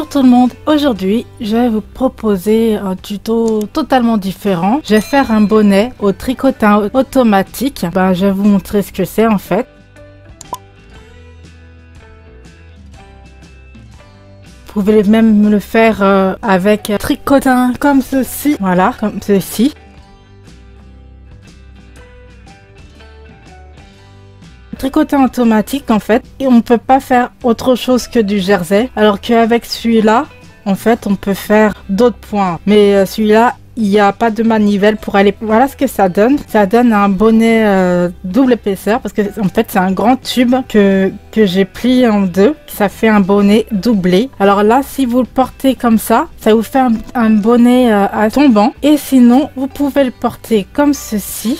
Bonjour tout le monde, aujourd'hui je vais vous proposer un tuto totalement différent. Je vais faire un bonnet au tricotin automatique. Je vais vous montrer ce que c'est en fait. Vous pouvez même le faire avec un tricotin comme ceci. Voilà, comme ceci. Tricotin automatique en fait, et on ne peut pas faire autre chose que du jersey, alors qu'avec celui-là en fait on peut faire d'autres points, mais celui-là il n'y a pas de manivelle pour aller. Voilà ce que ça donne un bonnet double épaisseur, parce que en fait c'est un grand tube que j'ai plié en deux, ça fait un bonnet doublé. Alors là, si vous le portez comme ça vous fait un bonnet à tombant, et sinon vous pouvez le porter comme ceci,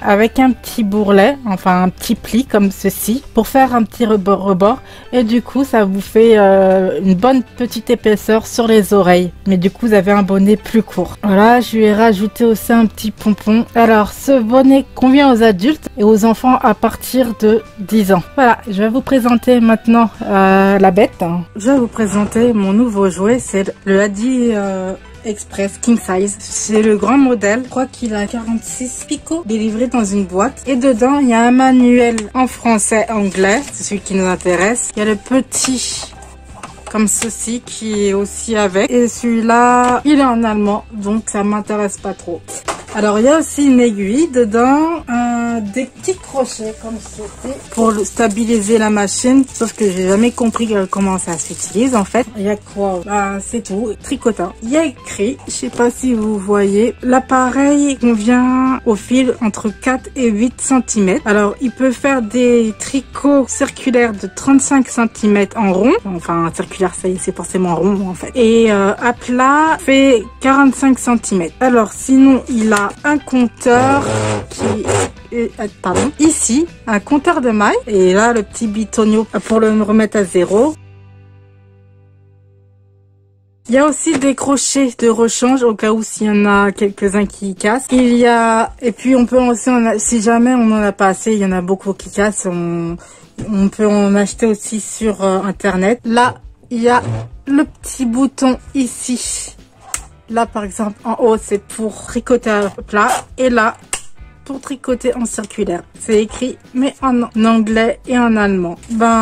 avec un petit bourrelet, enfin un petit pli comme ceci, pour faire un petit rebord, et du coup ça vous fait une bonne petite épaisseur sur les oreilles, mais du coup vous avez un bonnet plus court. Voilà, je lui ai rajouté aussi un petit pompon. Alors ce bonnet convient aux adultes et aux enfants à partir de 10 ans. Voilà, je vais vous présenter maintenant la bête. Je vais vous présenter mon nouveau jouet, c'est le Hadi Express King Size. C'est le grand modèle, je crois qu'il a 46 picots, délivré dans une boîte, et dedans il y a un manuel en français anglais, c'est celui qui nous intéresse. Il y a le petit comme ceci qui est aussi avec, et celui-là il est en allemand, donc ça m'intéresse pas trop. Alors il y a aussi une aiguille dedans, des petits crochets comme ceci pour stabiliser la machine, sauf que j'ai jamais compris comment ça s'utilise en fait. Il y a quoi? C'est tout, tricotin. Il y a écrit, je sais pas si vous voyez, l'appareil convient au fil entre 4 et 8 cm. Alors il peut faire des tricots circulaires de 35 cm en rond, enfin circulaire c'est forcément rond en fait, et à plat fait 45 cm. Alors sinon il a un compteur qui pardon, ici un compteur de mailles, et là le petit bitonio pour le remettre à zéro. Il y a aussi des crochets de rechange au cas où s'il y en a quelques-uns qui cassent. Il y a, et puis on peut aussi, si jamais on n'en a pas assez, il y en a beaucoup qui cassent, on peut en acheter aussi sur internet. Là il y a le petit bouton ici. Là par exemple en haut c'est pour tricoter à plat, et là pour tricoter en circulaire. C'est écrit mais en anglais et en allemand.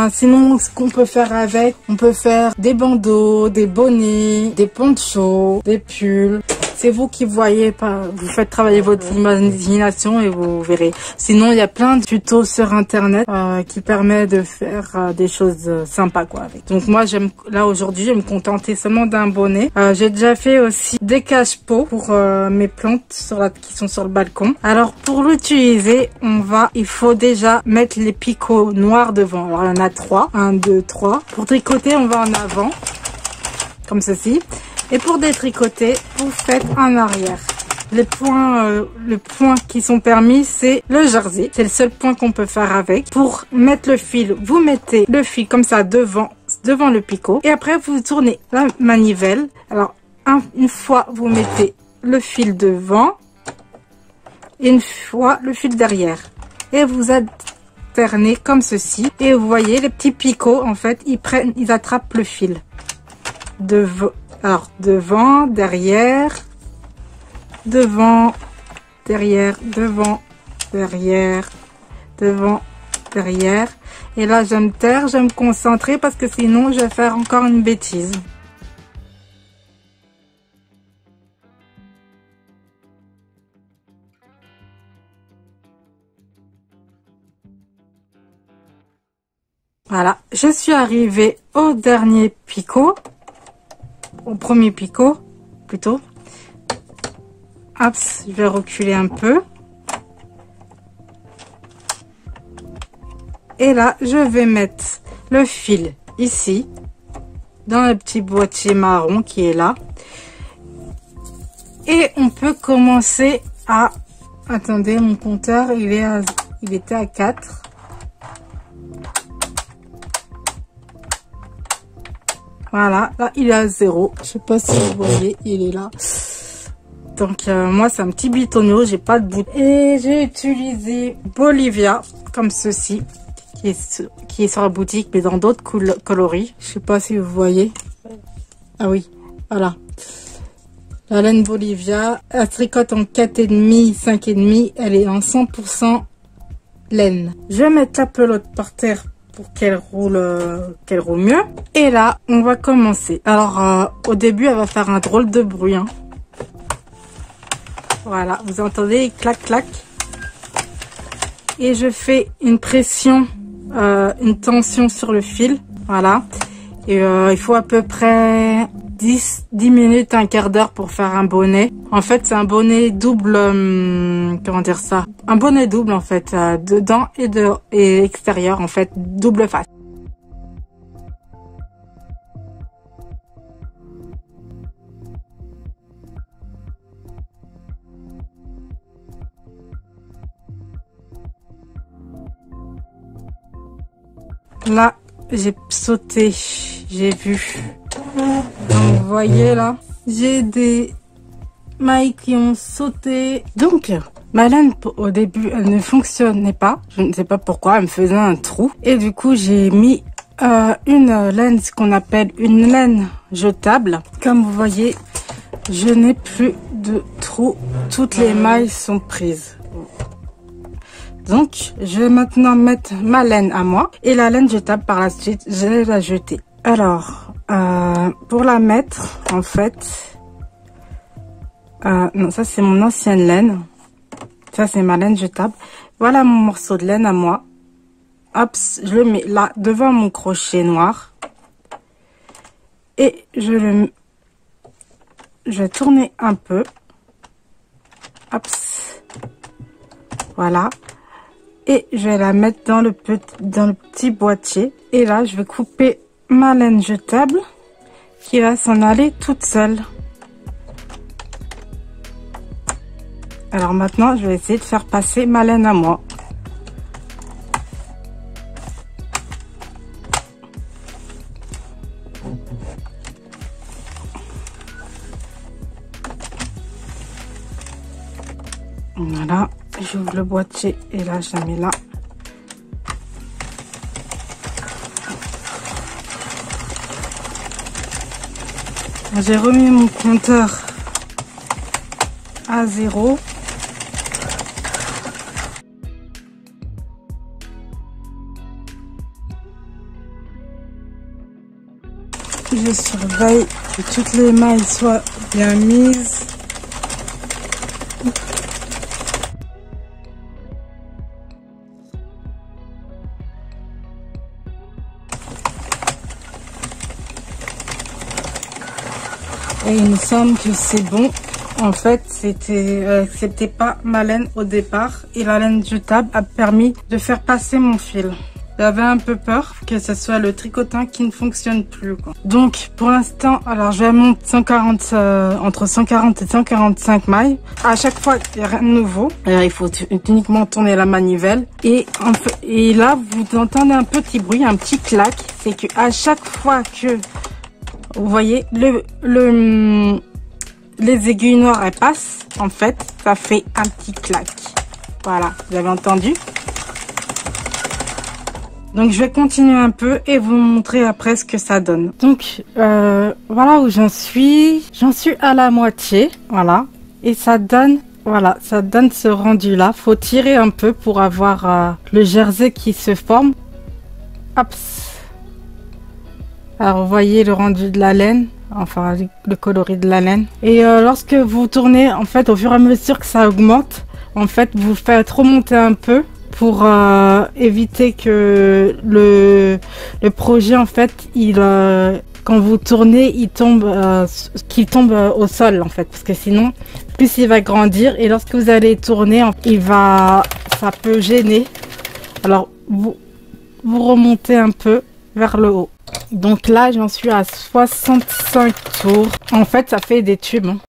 Sinon ce qu'on peut faire avec, on peut faire des bandeaux, des bonnets, des ponchos, des pulls. C'est vous qui voyez, vous faites travailler votre imagination et vous verrez. Sinon, il y a plein de tutos sur internet qui permettent de faire des choses sympas quoi avec. Donc moi, là aujourd'hui, je vais me contenter seulement d'un bonnet. J'ai déjà fait aussi des cache-pots pour mes plantes qui sont sur le balcon. Alors pour l'utiliser, il faut déjà mettre les picots noirs devant. Alors il y en a 3, 1, 2, 3. Pour tricoter, on va en avant, comme ceci. Et pour détricoter, vous faites en arrière. Les points qui sont permis, c'est le jersey. C'est le seul point qu'on peut faire avec. Pour mettre le fil, vous mettez le fil comme ça devant le picot. Et après, vous tournez la manivelle. Alors, une fois, vous mettez le fil devant. Et une fois, le fil derrière. Et vous alternez comme ceci. Et vous voyez, les petits picots, en fait, ils attrapent le fil. Alors, devant, derrière, devant, derrière, devant, derrière, devant, derrière. Et là, je vais me taire, je vais me concentrer parce que sinon, je vais faire encore une bêtise. Voilà, je suis arrivée au dernier picot. Au premier picot plutôt. Hop, je vais reculer un peu, et là je vais mettre le fil ici dans le petit boîtier marron qui est là, et on peut commencer à, attendez, mon compteur il était à 4. Voilà, là il est à 0. Je sais pas si vous voyez, il est là. Donc moi c'est un petit bitonio, j'ai pas de bout. Et j'ai utilisé Bolivia comme ceci, qui est sur la boutique mais dans d'autres coloris. Je sais pas si vous voyez. Ah oui, voilà. La laine Bolivia, elle tricote en 4,5, 5,5. Elle est en 100% laine. Je vais mettre la pelote par terre pour qu'elle roule mieux. Et là, on va commencer. Alors, au début, elle va faire un drôle de bruit. Hein. Voilà, vous entendez, clac, clac. Et je fais une pression, une tension sur le fil. Voilà. Et il faut à peu près 10 minutes, un quart d'heure pour faire un bonnet. En fait, c'est un bonnet double, comment dire ça? Un bonnet double, en fait, dedans et extérieur, en fait, double face. Là, j'ai sauté, j'ai vu. Donc, vous voyez là, j'ai des mailles qui ont sauté. Donc, ma laine, au début, elle ne fonctionnait pas. Je ne sais pas pourquoi, elle me faisait un trou. Et du coup, j'ai mis une laine, ce qu'on appelle une laine jetable. Comme vous voyez, je n'ai plus de trou. Toutes les mailles sont prises. Donc, je vais maintenant mettre ma laine à moi. Et la laine jetable, par la suite, je vais la jeter. Alors, pour la mettre, en fait... non, ça c'est mon ancienne laine. Ça c'est ma laine jetable. Voilà mon morceau de laine à moi. Hop, je le mets là, devant mon crochet noir. Et je vais tourner un peu. Hop. Voilà. Et je vais la mettre dans le petit boîtier. Et là, je vais couper ma laine jetable qui va s'en aller toute seule. Alors maintenant, je vais essayer de faire passer ma laine à moi. Voilà, j'ouvre le boîtier et là, je la mets là. J'ai remis mon compteur à 0. Je surveille que toutes les mailles soient bien mises. Et il me semble que c'est bon. En fait, c'était pas ma laine au départ. Et la laine jetable a permis de faire passer mon fil. J'avais un peu peur que ce soit le tricotin qui ne fonctionne plus, quoi. Donc, pour l'instant, alors je vais monter 140, entre 140 et 145 mailles. À chaque fois, il n'y a rien de nouveau. Il faut uniquement tourner la manivelle. Et là, vous entendez un petit bruit, un petit clac. C'est que à chaque fois que, vous voyez, les aiguilles noires, elles passent, en fait, ça fait un petit clac. Voilà, vous avez entendu? Donc, je vais continuer un peu et vous montrer après ce que ça donne. Donc, voilà où j'en suis. J'en suis à la moitié, voilà. Et ça donne, voilà, ça donne ce rendu-là. Faut tirer un peu pour avoir le jersey qui se forme. Hop. Alors, vous voyez le rendu de la laine. Enfin, le coloris de la laine. Et lorsque vous tournez, en fait, au fur et à mesure que ça augmente, en fait, vous faites remonter un peu pour éviter que le projet, en fait, quand vous tournez, qu'il tombe au sol, en fait. Parce que sinon, plus il va grandir et lorsque vous allez tourner, ça peut gêner. Alors, vous remontez un peu vers le haut. Donc là, j'en suis à 65 tours. En fait, ça fait des tubes. Hein.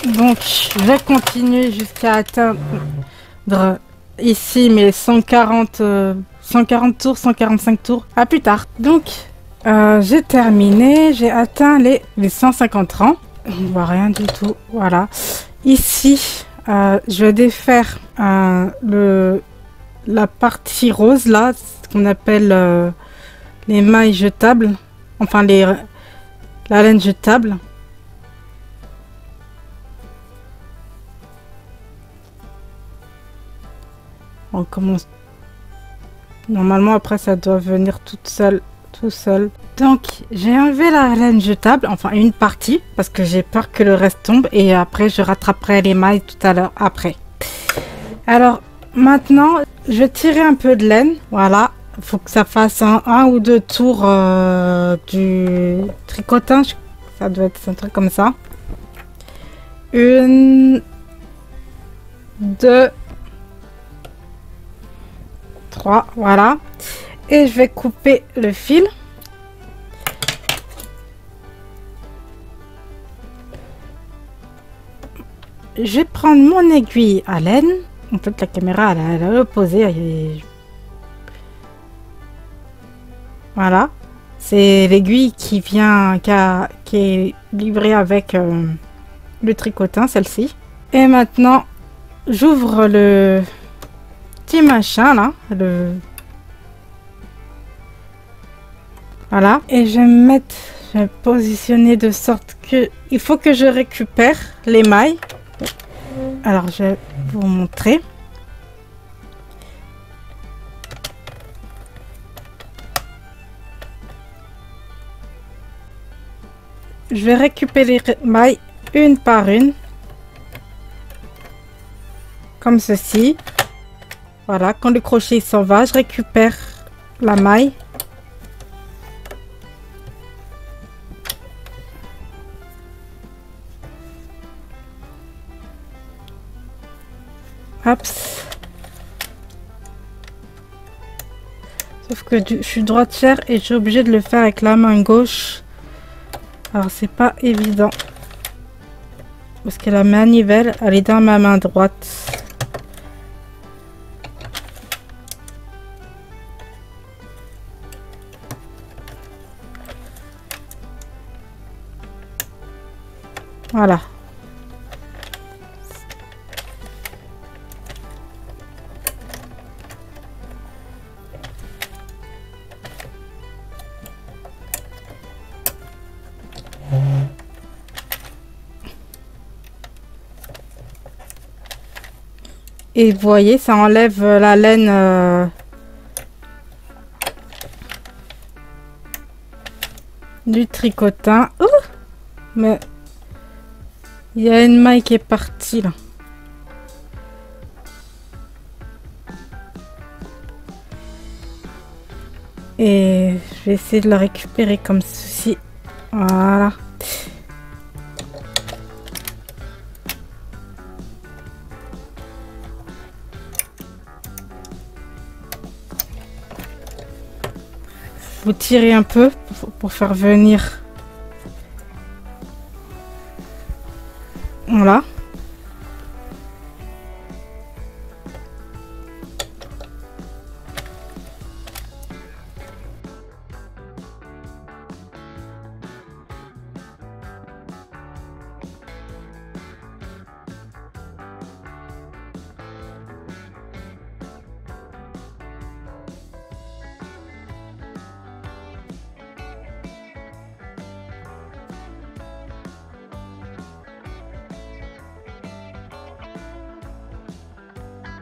Donc, je vais continuer jusqu'à atteindre ici mes 140 tours, 145 tours. À plus tard. Donc, j'ai terminé. J'ai atteint les 150 rangs. On ne voit rien du tout. Voilà. Ici, je vais défaire la partie rose là, ce qu'on appelle les mailles jetables, enfin la laine jetable. On commence. Normalement après ça doit venir toute seule, tout seul. Donc j'ai enlevé la laine jetable, enfin une partie, parce que j'ai peur que le reste tombe et après je rattraperai les mailles tout à l'heure après. Alors maintenant je vais tirer un peu de laine, voilà. Il faut que ça fasse un ou deux tours du tricotin, ça doit être un truc comme ça. 1, 2, 3, voilà. Et je vais couper le fil. Je vais prendre mon aiguille à laine. En fait, la caméra, elle est opposée. Voilà. C'est l'aiguille qui vient, qui est livrée avec le tricotin, celle-ci. Et maintenant, j'ouvre le petit machin là. Voilà. Et je vais positionner de sorte que il faut que je récupère les mailles. Alors, je vais vous montrer. Je vais récupérer les mailles une par une. Comme ceci. Voilà, quand le crochet s'en va, je récupère la maille. Hop. Sauf que je suis droitière et je suis obligée de le faire avec la main gauche. Alors c'est pas évident. Parce que la manivelle, elle est dans ma main droite. Voilà. Et vous voyez, ça enlève la laine du tricotin. Ouh, mais il y a une maille qui est partie là. Et je vais essayer de la récupérer comme ceci. Voilà. Vous tirez un peu pour faire venir. Voilà.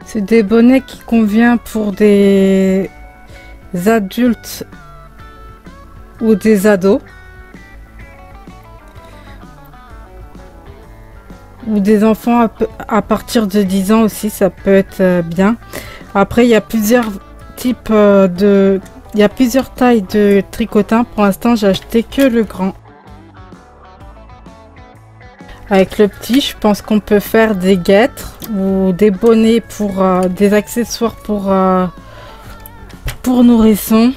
C'est des bonnets qui conviennent pour des adultes ou des ados. Ou des enfants à partir de 10 ans aussi, ça peut être bien. Après, il y a plusieurs types de... Il y a plusieurs tailles de tricotin. Pour l'instant, j'ai acheté que le grand. Avec le petit, je pense qu'on peut faire des guêtres ou des bonnets pour des accessoires pour nourrissons.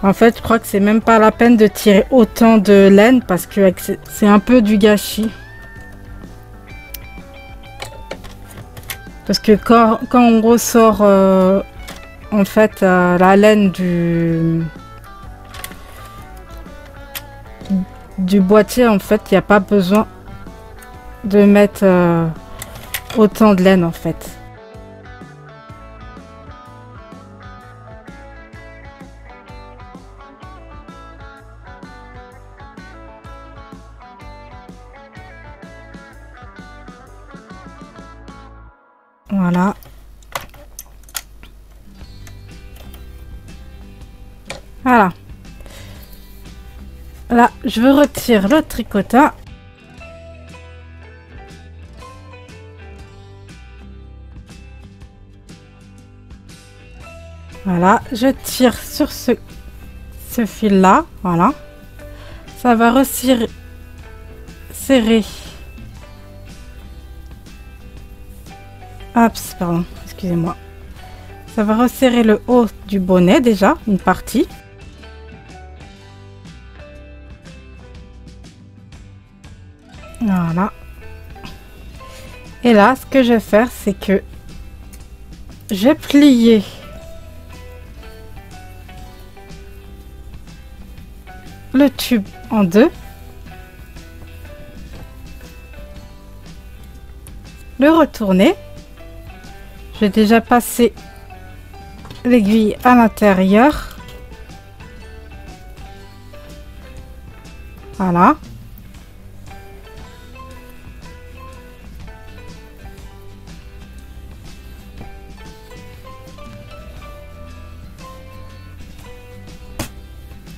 En fait, je crois que c'est même pas la peine de tirer autant de laine parce que c'est un peu du gâchis. Parce que quand on ressort en fait la laine du boîtier, en fait, il n'y a pas besoin de mettre autant de laine en fait. Voilà. Voilà. Là, je retire le tricotin. Voilà, je tire sur ce fil là, voilà. Ça va resserrer, serrer. Oups, pardon, excusez-moi. Ça va resserrer le haut du bonnet déjà, une partie. Voilà. Et là, ce que je vais faire, c'est que je vais plier le tube en deux, le retourner. J'ai déjà passé l'aiguille à l'intérieur. Voilà.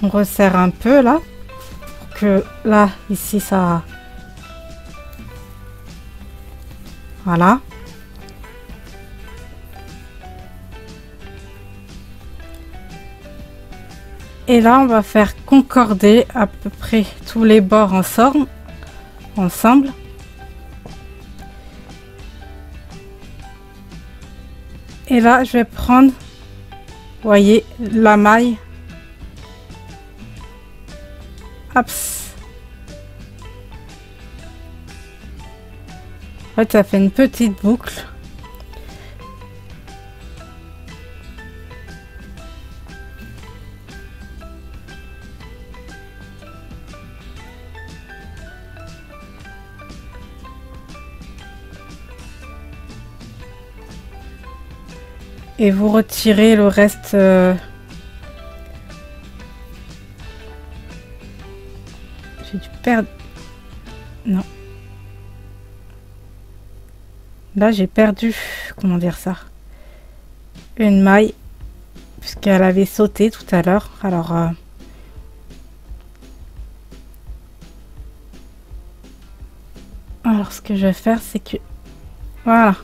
On resserre un peu là, pour que là, ici, ça... Voilà. Et là, on va faire concorder à peu près tous les bords ensemble. Et là, je vais prendre, vous voyez, la maille. Hop. En fait, ça fait une petite boucle. Et vous retirez le reste. J'ai dû perdre. Non. Là, j'ai perdu. Comment dire ça? Une maille. Puisqu'elle avait sauté tout à l'heure. Alors. Alors, ce que je vais faire, c'est que. Voilà.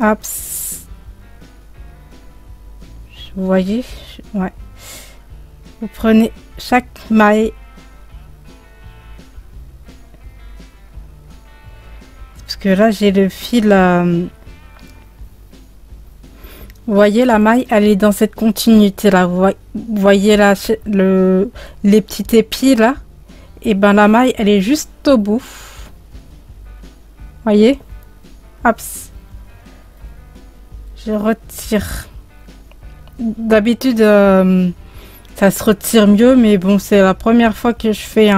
Hop. Vous voyez, ouais. Vous prenez chaque maille. Parce que là, j'ai le fil. Vous voyez, la maille, elle est dans cette continuité là. Vous voyez là, les petits épis là. Et ben la maille, elle est juste au bout. Voyez. Hop. Je retire. D'habitude, ça se retire mieux, mais bon, c'est la première fois que je fais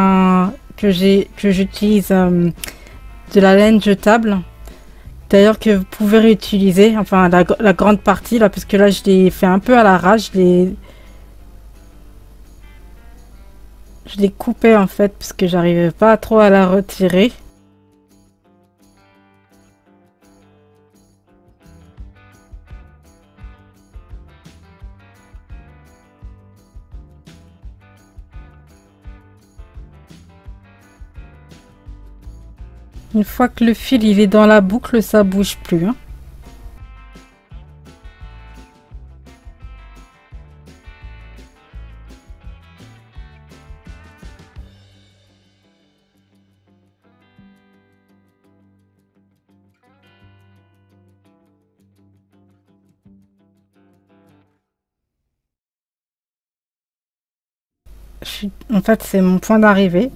que j'utilise de la laine jetable. D'ailleurs, que vous pouvez réutiliser, enfin la grande partie là, parce que là, je l'ai fait un peu à l'arrache. Je l'ai coupé en fait, parce que j'arrivais pas trop à la retirer. Une fois que le fil il est dans la boucle, ça bouge plus, hein. En fait, c'est mon point d'arrivée.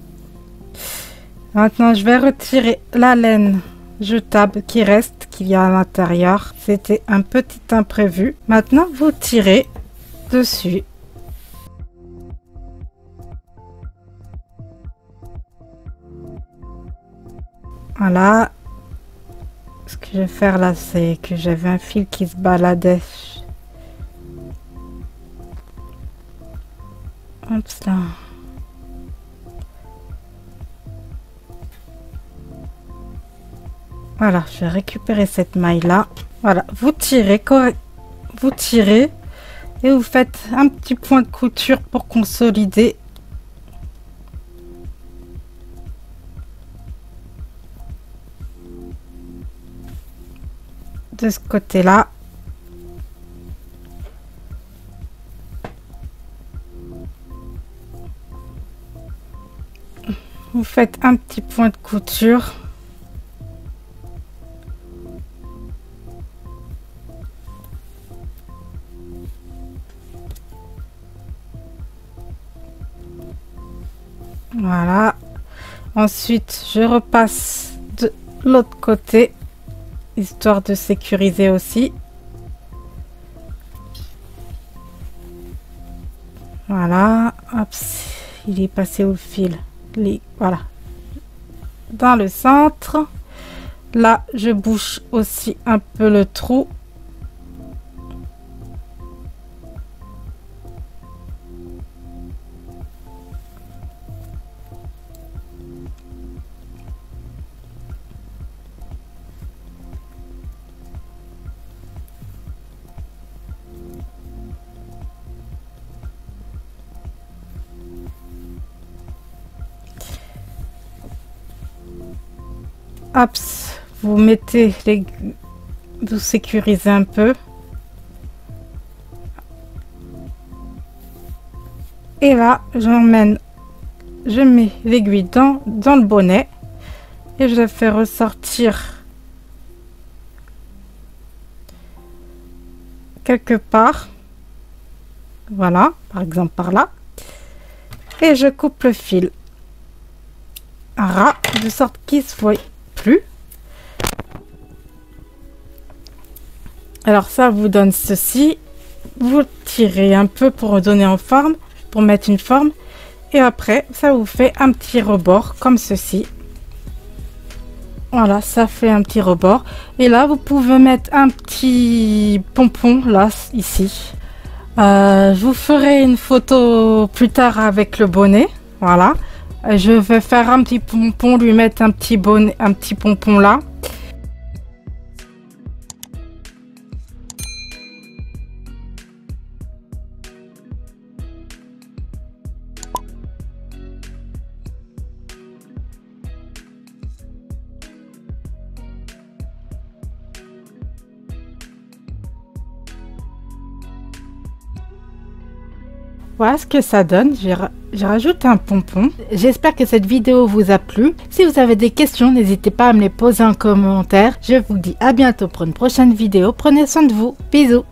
Maintenant, je vais retirer la laine jetable qui reste, qu'il y a à l'intérieur. C'était un petit imprévu. Maintenant, vous tirez dessus. Voilà. Ce que je vais faire là, c'est que j'avais un fil qui se baladait. Hop là. Voilà, je vais récupérer cette maille là. Voilà, vous tirez et vous faites un petit point de couture pour consolider. De ce côté là. Vous faites un petit point de couture. Voilà. Ensuite, je repasse de l'autre côté, histoire de sécuriser aussi. Voilà. Hop, il est passé au fil. Voilà. Dans le centre. Là, je bouche aussi un peu le trou. Hop, vous mettez les... Vous sécurisez un peu. Et là, je mets l'aiguille dans le bonnet. Et je fais ressortir quelque part. Voilà, par exemple par là. Et je coupe le fil à ras, de sorte qu'il se voit plus. Alors ça vous donne ceci. Vous tirez un peu pour donner en forme, pour mettre une forme. Et après, ça vous fait un petit rebord comme ceci. Voilà, ça fait un petit rebord. Et là, vous pouvez mettre un petit pompon, là, ici. Je vous ferai une photo plus tard avec le bonnet. Voilà. Je vais faire un petit pompon, lui mettre un petit bonnet, un petit pompon là. Voilà ce que ça donne. J'ai rajouté un pompon. J'espère que cette vidéo vous a plu. Si vous avez des questions, n'hésitez pas à me les poser en commentaire. Je vous dis à bientôt pour une prochaine vidéo. Prenez soin de vous. Bisous.